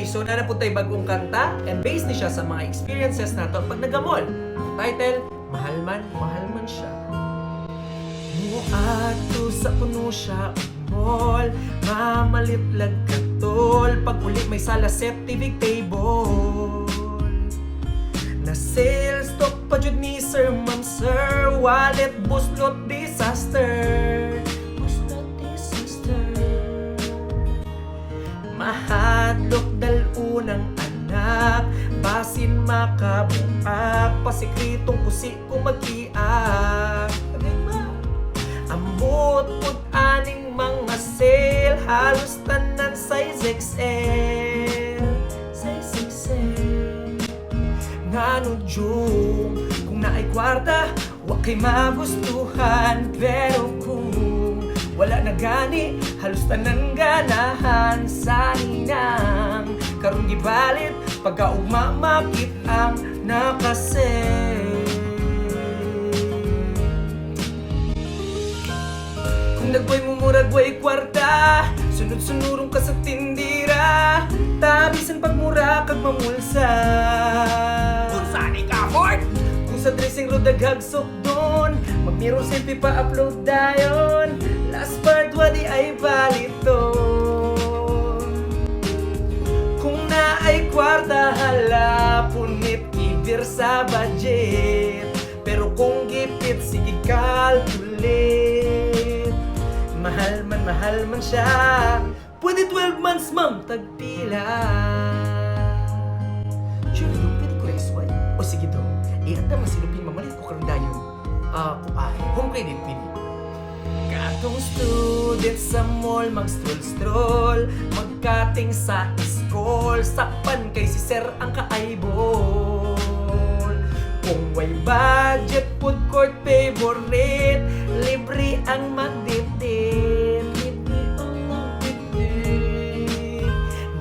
so nanapuntay bagong kanta and based ni siya sa mga experiences nato pag nagamol. Ang title, Mahal Man Siya. Muadto sa puno siya mall, mamalitlag katol, pag uli may sala set TV table. Na sales stock pa jud ni Sir Ma'am Sir, wallet buslot disaster. Mahadlok dalunang anak, basin makabuak, pasikritong pusi kung mag-iak. Ambot put aning mga sale, halos tanan size XL. Size XL. Ngano Jung, kung naay kwarta, wa kay magustuhan, pero kung wala na gani, halos tanan ganahan sa ninang. Karong gibalit, pagkaugma makit ang nakasel. Kung nagway mo murag way kwarta, sunod-sunurong ka sa tindira, tabisan pagmura kag mamulsa. Kung saan ika-afford? Kung sa dressing room daghagsok doon, mag-mirror selfie pa upload dayon, last part wadi ay balito. Kung naay kwarta hala, punit kibir sa budget, pero kung gipit sige calculate. Mahal man siya, pwede 12 months ma'am, tagpila. Sure do, pwede ko resway? O sige do, anda masilupin mamalit ko karang dayon. Home credit pili. Katong student sa mall, mag-stroll-stroll, magkating sa school, sakpan kay si sir ang ka-eyeball. Kung way budget, food court favorite, libre ang magdipdip. Libre ang magdipdip.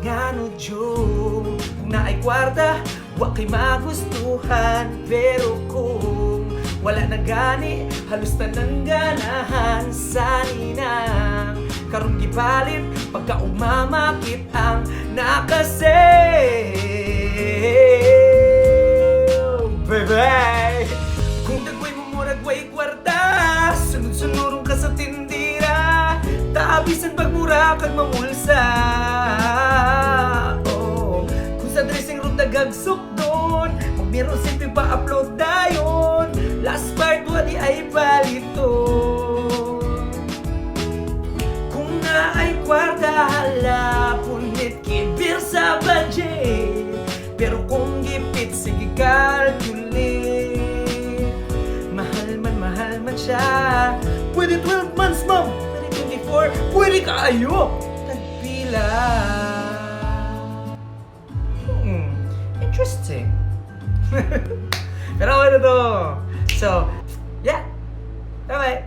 Ngano Jung, kung naay kwarta, wa kay magustuhan, pero kung wala na gani, halos tanang ganahan sa ninang. Karong gipalit, pagkaugma makit ang nakasel. Bye-bye! Kung dagway mo murag way kwarta, sunod-sunurong ka sa tindira, taabisan pagmura kag mamulsa. Oh, kung sa dressing room dagagsok doon, mag-mirror selfie pa upload dayon, last part wadi ay balito. Kung naay kwarta hala, punit kibir sa budget, pero kung gipit sige calculate. Mahal man siya, pwede 12 months ma'am, pwede 24, pwede kaayo, tagpila. Interesting. Pero ano to? So, yeah. Bye-bye.